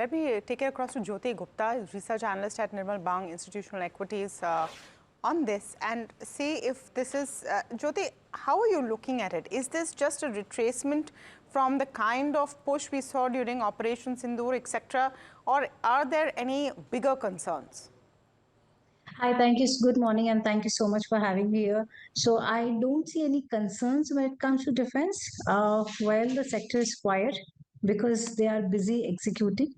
let me take it across to Jyoti Gupta, research analyst at Nirmal Bang Institutional Equities, on this and see if this is, Jyoti, how are you looking at it? Is this just a retracement from the kind of push we saw during Operation Sindoor, etc., or are there any bigger concerns? Hi, thank you. Good morning, and thank you so much for having me here. So, I don't see any concerns when it comes to defense. While the sector is quiet because they are busy executing.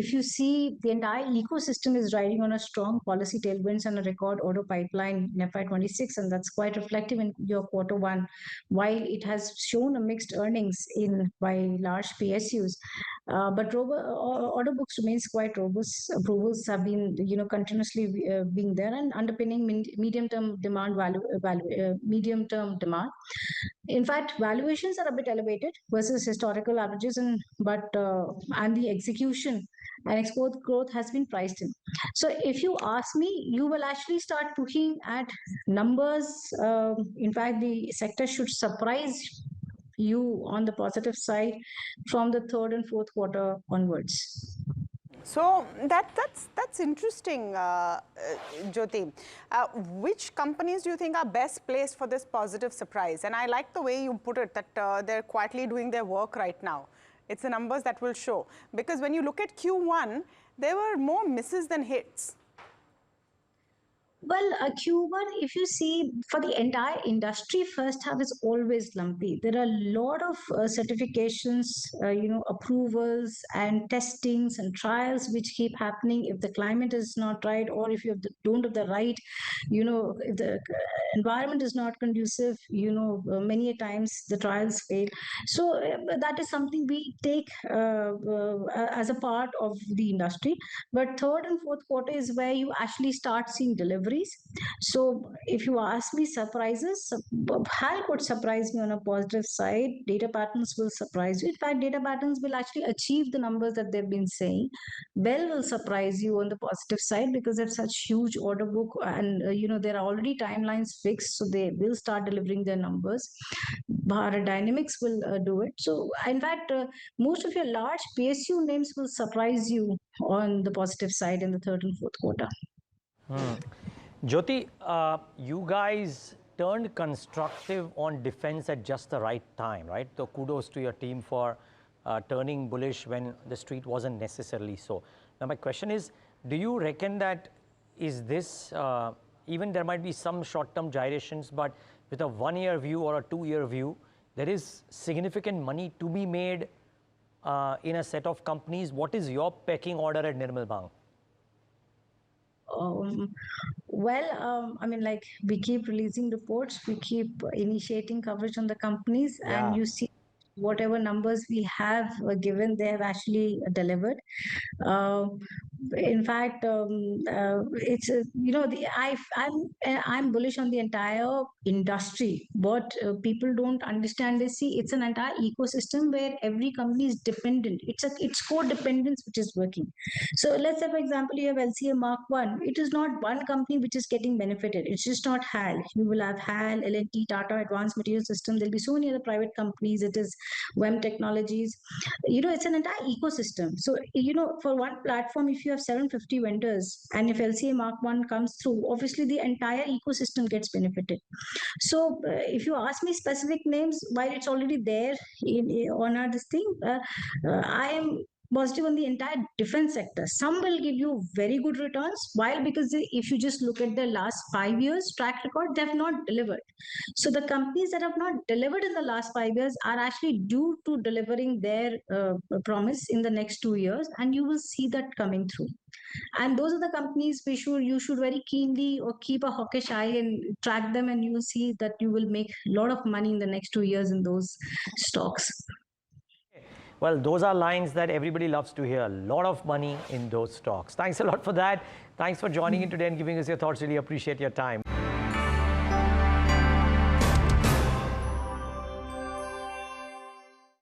If you see, the entire ecosystem is riding on a strong policy tailwinds and a record order pipeline in FY26, and that's quite reflective in your quarter one. While it has shown a mixed earnings in by large PSUs, but order books remains quite robust. Approvals have been, continuously being there and underpinning medium-term demand medium-term demand. In fact, valuations are a bit elevated versus historical averages, and the execution and export growth has been priced in. So, if you ask me, you will actually start looking at numbers. In fact, the sector should surprise you on the positive side from the third and fourth quarter onwards. So that's interesting, Jyoti. Which companies do you think are best placed for this positive surprise? And I like the way you put it, that they're quietly doing their work right now. It's the numbers that will show. Because when you look at Q1, there were more misses than hits. Well, Q1, if you see for the entire industry, first half is always lumpy. There are a lot of certifications, approvals and testings and trials which keep happening. If the climate is not right, or if you don't have the right, if the environment is not conducive, many a times the trials fail. So that is something we take as a part of the industry. But third and fourth quarter is where you actually start seeing deliveries. So if you ask me surprises, HAL could surprise me on a positive side. Data patterns will surprise you. In fact, data patterns will actually achieve the numbers that they've been saying. Bell will surprise you on the positive side because they have such huge order book, and there are already timelines fixed, so they will start delivering their numbers. Bharat Dynamics will do it. So in fact, most of your large PSU names will surprise you on the positive side in the third and fourth quarter. Jyoti, you guys turned constructive on defense at just the right time, right? So kudos to your team for turning bullish when the street wasn't necessarily so. Now my question is, do you reckon that is this, even there might be some short-term gyrations, but with a 1-year view or a 2-year view, there is significant money to be made in a set of companies? What is your pecking order at Nirmal Bang? I mean, like we keep releasing reports, we keep initiating coverage on the companies, and you see whatever numbers we have given, they have actually delivered. In fact, it's I'm bullish on the entire industry. What people don't understand is, see, it's an entire ecosystem where every company is dependent. It's co-dependence which is working. So let's say, for example, you have LCA Mark One. It is not one company which is getting benefited. It's just not HAL. You will have HAL, L&T, Tata Advanced Material System. There'll be so many other private companies. It is WEM Technologies. It's an entire ecosystem. So for one platform, if you have 750 vendors, and if LCA Mark One comes through, obviously the entire ecosystem gets benefited. So if you ask me specific names, while it's already there on our this thing, I am positive on the entire defense sector. Some will give you very good returns. While because if you just look at the last 5 years track record, they have not delivered. So the companies that have not delivered in the last 5 years are actually due to delivering their promise in the next 2 years, and you will see that coming through. And those are the companies you should very keenly or keep a hawkish eye and track them, and you will see that you will make a lot of money in the next 2 years in those stocks. Well, those are lines that everybody loves to hear. A lot of money in those stocks. Thanks a lot for that. Thanks for joining in today and giving us your thoughts. Really appreciate your time.